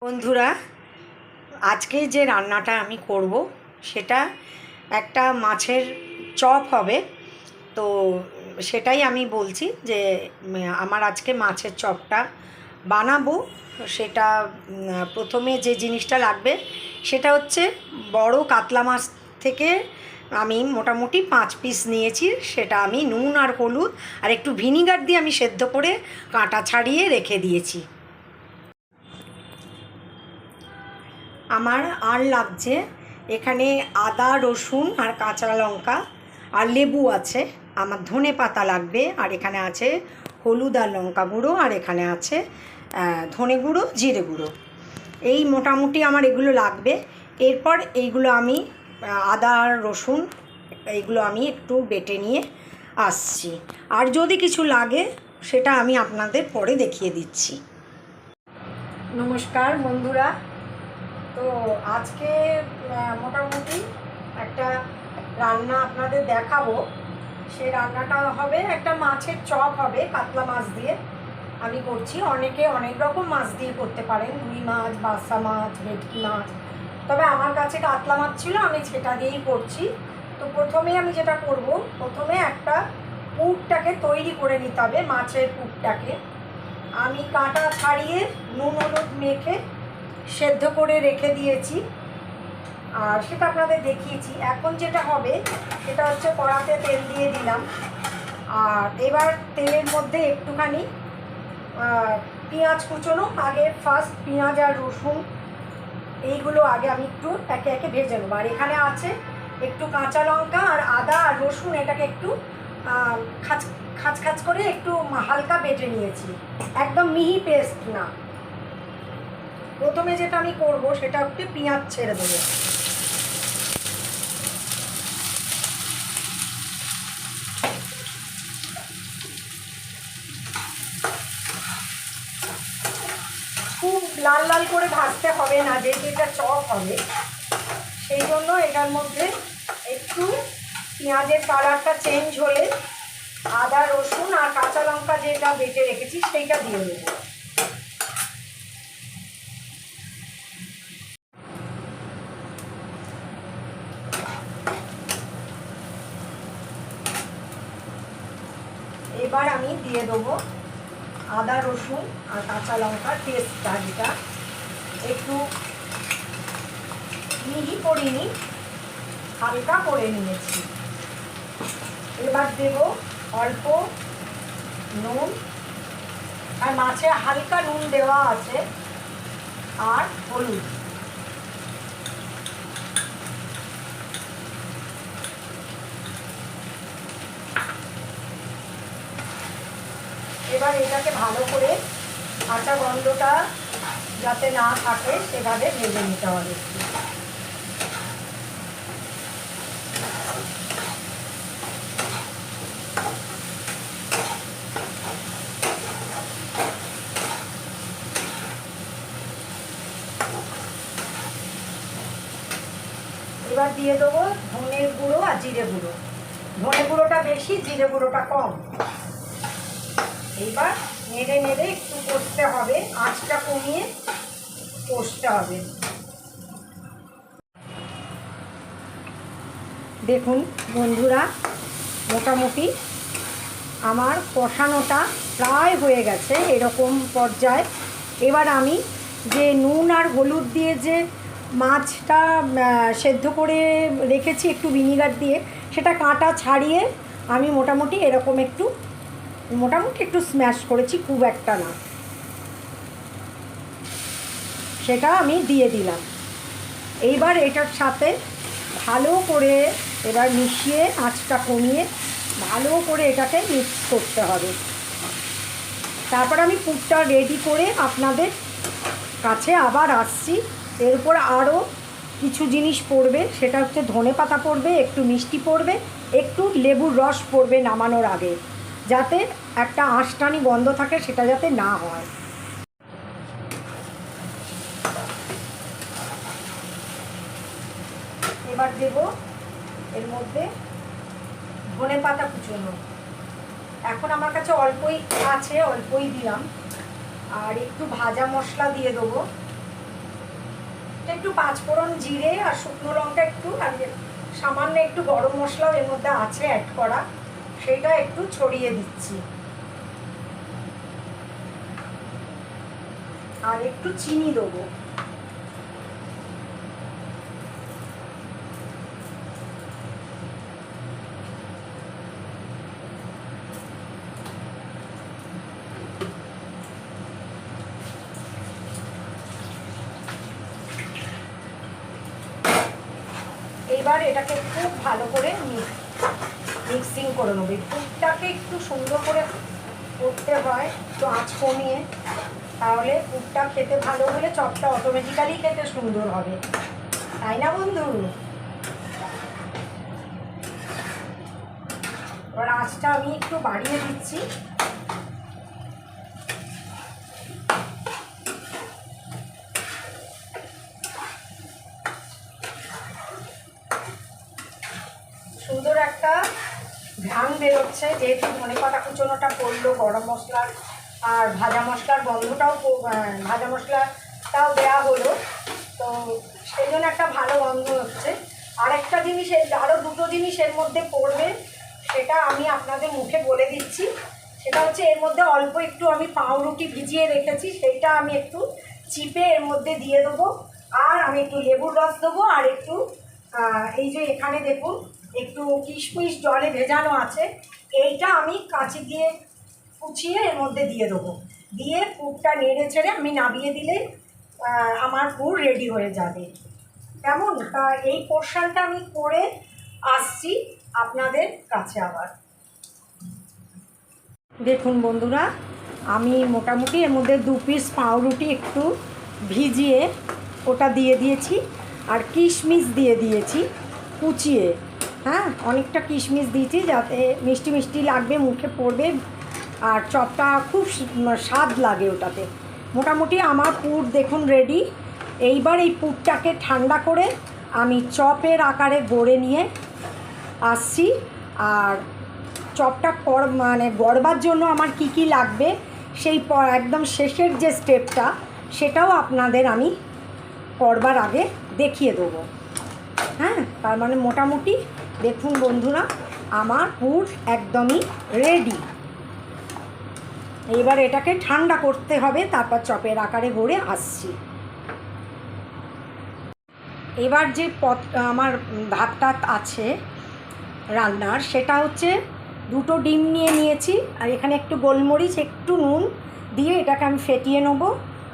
বন্ধুরা, আজকে যে রান্নাটা আমি করব সেটা একটা মাছের চপ হবে। তো সেটাই আমি বলছি যে আমার আজকে মাছের চপটা বানাবো। সেটা প্রথমে যে জিনিসটা লাগবে সেটা হচ্ছে বড় কাতলা মাছ থেকে আমি মোটামুটি 5 পিস নিয়েছি। সেটা আমি নুন আর হলুদ আর একটু ভিনিগার দিয়ে আমি সেদ্ধ করে কাঁটা ছাড়িয়ে রেখে দিয়েছি। আমার আর লাগছে এখানে আদা, রসুন আর কাঁচা লঙ্কা আর লেবু আছে। আমার ধনে পাতা লাগবে, আর এখানে আছে হলুদ আর লঙ্কা গুঁড়ো, আর এখানে আছে ধনে গুঁড়ো, জিরে গুঁড়ো। এই মোটামুটি আমার এগুলো লাগবে। এরপর এইগুলো আমি আদা আর রসুন এইগুলো আমি একটু বেটে নিয়ে আসছি। আর যদি কিছু লাগে সেটা আমি আপনাদের পরে দেখিয়ে দিচ্ছি। নমস্কার বন্ধুরা, তো আজকে মোটামুটি একটা রান্না আপনাদের দেখাবো। সেই রান্নাটা হবে একটা মাছের চপ হবে, কাতলা মাছ দিয়ে আমি করছি। অনেকে অনেক রকম মাছ দিয়ে করতে পারেন, রুই মাছ, বাসা মাছ, ভেটকি মাছ, তবে আমার কাছে কাতলা মাছ ছিল, আমি সেটা দিয়েই করছি। তো প্রথমে আমি যেটা করব, প্রথমে একটা পুরটাকে তৈরি করে নিতে হবে। মাছের পুরটাকে আমি কাঁটা ছাড়িয়ে নুন হলুদ মেখে সেদ্ধ করে রেখে দিয়েছি, আর সেটা আপনাদের দেখিয়েছি। এখন যেটা হবে সেটা হচ্ছে কড়াতে তেল দিয়ে দিলাম, আর এবার তেলের মধ্যে একটুখানি পেঁয়াজ কুচোনো, আগে ফার্স্ট পেঁয়াজ আর রসুন এইগুলো আগে আমি একটু একে একে ভেজে নেবো। আর এখানে আছে একটু কাঁচা লঙ্কা আর আদা আর রসুন, এটাকে একটু খাঁচ খাঁচ খাঁচ করে একটু হালকা বেটে নিয়েছি, একদম মিহি পেস্ট না। প্রথমে যেটা আমি করব সেটা হচ্ছে পেঁয়াজ ছেড়ে দেবো। খুব লাল লাল করে ভাজতে হবে না, যেহেতু এটা চপ হবে, সেই জন্য এটার মধ্যে একটু পেঁয়াজের কালারটা চেঞ্জ হলে আদা রসুন আর কাঁচা লঙ্কা যেটা বেটে রেখেছি সেইটা দিয়ে দেবো। এবার আমি দিয়ে দেবো আদা রসুন আর কাঁচা লঙ্কার পেস্টটা, যেটা একটু মিহি করিনি, হালকা করে নিয়েছি। এবার দেব অল্প নুন, আর মাছে হালকা নুন দেওয়া আছে, আর হলুদ। এবার এটাকে ভালো করে কাঁচা গন্ধটা যাতে না থাকে সেভাবে ভেজে নিতে হবে। এবার দিয়ে দেবো ধনের গুঁড়ো আর জিরে গুঁড়ো। ধনে গুঁড়োটা বেশি, জিরে গুঁড়োটা কম। এইবার নেড়ে নেড়ে একটু কষতে হবে, আঁচটা কমিয়ে কষতে হবে। দেখুন বন্ধুরা, মোটামুটি আমার কষানোটা প্রায় হয়ে গেছে এরকম পর্যায়ে। এবার আমি যে নুন আর হলুদ দিয়ে যে মাছটা সেদ্ধ করে রেখেছি একটু ভিনিগার দিয়ে, সেটা কাঁটা ছাড়িয়ে আমি মোটামুটি এরকম একটু স্ম্যাশ করেছি, খুব একটা না, সেটা আমি দিয়ে দিলাম। এইবার এটার সাথে ভালো করে এবার মিশিয়ে আঁচটা কমিয়ে ভালো করে এটাকে মিক্স করতে হবে। তারপর আমি পুরটা রেডি করে আপনাদের কাছে আবার আসছি। এর উপর আরও কিছু জিনিস পড়বে, সেটা হচ্ছে ধনে পাতা পড়বে, একটু মিষ্টি পড়বে, একটু লেবুর রস পড়বে নামানোর আগে, যাতে একটা আঁশটানি গন্ধ থাকে, সেটা যাতে না হয়। এবার দেব এর মধ্যে ধনে পাতা কুচোনো। এখন আমার কাছে অল্পই আছে, অল্পই দিলাম। আর একটু ভাজা মশলা দিয়ে দেবো, একটু পাঁচফোড়ন, জিরে আর শুকনো লঙ্কা একটু, আর সামান্য একটু গরম মশলাও এর মধ্যে আছে অ্যাড করা, সেটা একটু ছড়িয়ে দিচ্ছি। আর একটু চিনি দেবো। এবার এটাকে খুব ভালো করে মিক্সিং করে নেবো। পুরটাকে একটু সুন্দর করে করতে হয়, একটু আঁচ কমিয়ে, তাহলে পুরটা খেতে ভালো হলে চপটা অটোমেটিক্যালি খেতে সুন্দর হবে, তাই না বন্ধু? এবার আঁচটা আমি একটু বাড়িয়ে দিচ্ছি। সুন্দর একটা ঘ্রাণ বেরোচ্ছে, যেহেতু ধনেপাতা কুচোনোটা পড়লো, গরম মশলার আর ভাজা মশলার গন্ধটাও, ভাজা মশলাটাও দেওয়া হলো, তো সেই জন্য একটা ভালো গন্ধ হচ্ছে। আর একটা জিনিস, আরও দুটো জিনিস এর মধ্যে পড়বে, সেটা আমি আপনাদের মুখে বলে দিচ্ছি। সেটা হচ্ছে এর মধ্যে অল্প একটু আমি পাউরুটি ভিজিয়ে রেখেছি, সেইটা আমি একটু চিপে এর মধ্যে দিয়ে দেবো। আর আমি একটু লেবুর রস দেবো, আর একটু এই যে এখানে দেখুন একটু কিশমিশ জলে ভেজানো আছে, এইটা আমি কাঁচি দিয়ে কুচিয়ে এর মধ্যে দিয়ে দেবো। দিয়ে পুরটা নেড়ে ছেড়ে আমি নামিয়ে দিলে আমার পুর রেডি হয়ে যাবে। কেমন? তা এই পোর্শনটা আমি করে আসছি আপনাদের কাছে আবার। দেখুন বন্ধুরা, আমি মোটামুটি এর মধ্যে 2 পিস পাউরুটি একটু ভিজিয়ে ওটা দিয়ে দিয়েছি, আর কিশমিশ দিয়ে দিয়েছি কুচিয়ে। হ্যাঁ, অনেকটা কিশমিশ দিয়েছি যাতে মিষ্টি মিষ্টি লাগবে, মুখে পড়বে, আর চপটা খুব স্বাদ লাগে ওটাতে। মোটামুটি আমার পুর দেখুন রেডি। এইবার এই পুরটাকে ঠান্ডা করে আমি চপের আকারে গড়ে নিয়ে আসছি। আর চপটা গড়বার জন্য আমার কি কি লাগবে সেই একদম শেষের যে স্টেপটা, সেটাও আপনাদের আমি করবার আগে দেখিয়ে দেবো। হ্যাঁ, তার মানে মোটামুটি দেখুন বন্ধুরা, আমার পুর একদমই রেডি। এবার এটাকে ঠান্ডা করতে হবে, তারপর চপের আকারে গড়ে আসছি। এবার যে আমার ভাতটা আছে রান্নার, সেটা হচ্ছে 2টো ডিম নিয়ে নিয়েছি, আর এখানে একটু গোলমরিচ, একটু নুন দিয়ে এটাকে আমি ফেটিয়ে নেবো।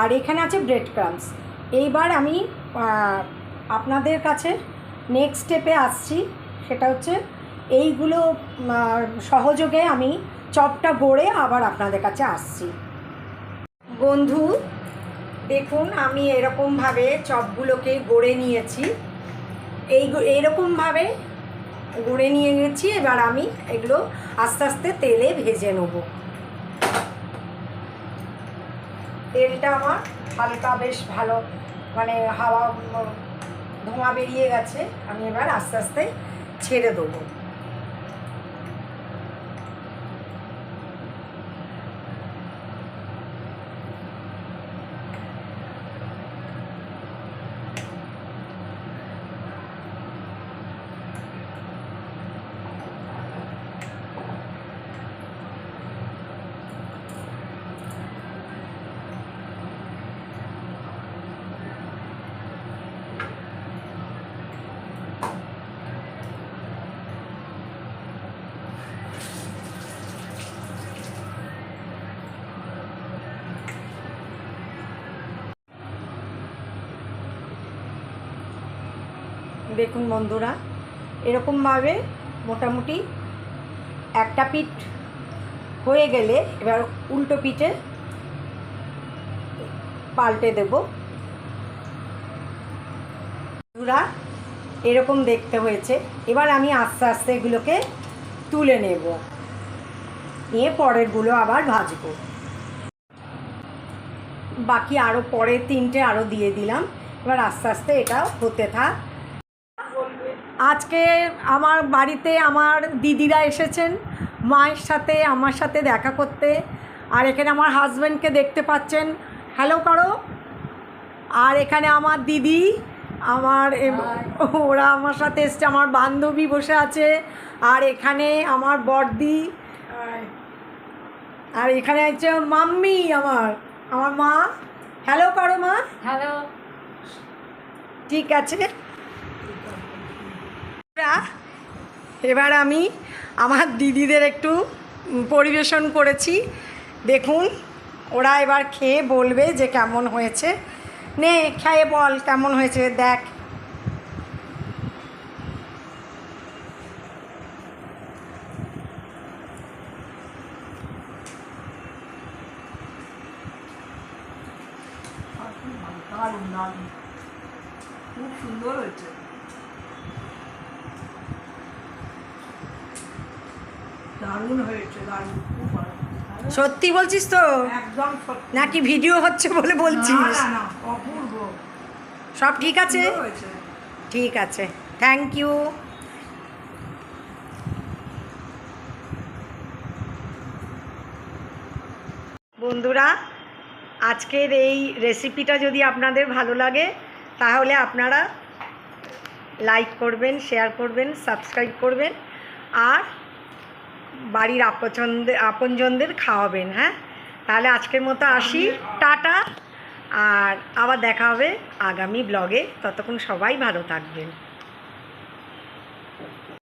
আর এখানে আছে ব্রেড ক্রাম্বস। এইবার আমি আপনাদের কাছে নেক্সট স্টেপে আসছি, সেটা হচ্ছে এইগুলো সহযোগে আমি চপটা গড়ে আবার আপনাদের কাছে আসছি। বন্ধু দেখুন, আমি এরকমভাবে চপগুলোকে গড়ে নিয়েছি, এইরকমভাবে গড়ে নিয়ে নিয়েছি। এবার আমি এগুলো আস্তে আস্তে তেলে ভেজে নেব। তেলটা আমার হালকা বেশ ভালো, হাওয়া ধোঁয়া বেরিয়ে গেছে। আমি এবার আস্তে আস্তে ছেড়ে দেবো। দেখুন বন্ধুরা, এরকমভাবে মোটামুটি একটা পিঠ হয়ে গেলে এবার উল্টো পিঠে পাল্টে দেব। বন্ধুরা এরকম দেখতে হয়েছে। এবার আমি আস্তে আস্তে এগুলোকে তুলে নেব, নিয়ে পরেরগুলো আবার ভাজবো। বাকি আরও পরে 3টে আরও দিয়ে দিলাম। এবার আস্তে আস্তে এটা হতে থাক। আজকে আমার বাড়িতে আমার দিদিরা এসেছেন মায়ের সাথে, আমার সাথে দেখা করতে। আর এখানে আমার হাজব্যান্ডকে দেখতে পাচ্ছেন। হ্যালো করো। আর এখানে আমার দিদি, আমার ওরা আমার সাথে এসছে, আমার বান্ধবী বসে আছে, আর এখানে আমার বড়দি, আর এখানে আছে মাম্মি, আমার মা। হ্যালো করো মা। হ্যালো। ঠিক আছে। এবার আমি আমার দিদিদের একটু পরিবেশন করেছি, দেখুন ওরা এবার খেয়ে বলবে যে কেমন হয়েছে। নে খেয়ে বল কেমন হয়েছে, দেখ। খুব সুন্দর হয়েছে। দারুণ হয়েছে, দারুণ, খুব ভালো। সত্যি বলছিস তো? একদম সত্যি। নাকি ভিডিও হচ্ছে বলে বলছিস? না না, অপূর্ব। সব ঠিক আছে? সুন্দর হয়েছে। ঠিক আছে, থ্যাংক ইউ। বন্ধুরা, আজকের এই রেসিপিটা যদি আপনাদের ভালো লাগে তাহলে আপনারা লাইক করবেন, শেয়ার করবেন, সাবস্ক্রাইব করবেন, আর বাড়ির আপনজনদের খাওয়াবেন। হ্যাঁ, তাহলে আজকের মতো আসি, টাটা। আর আবার দেখা হবে আগামী ব্লগে, ততক্ষণ সবাই ভালো থাকবেন।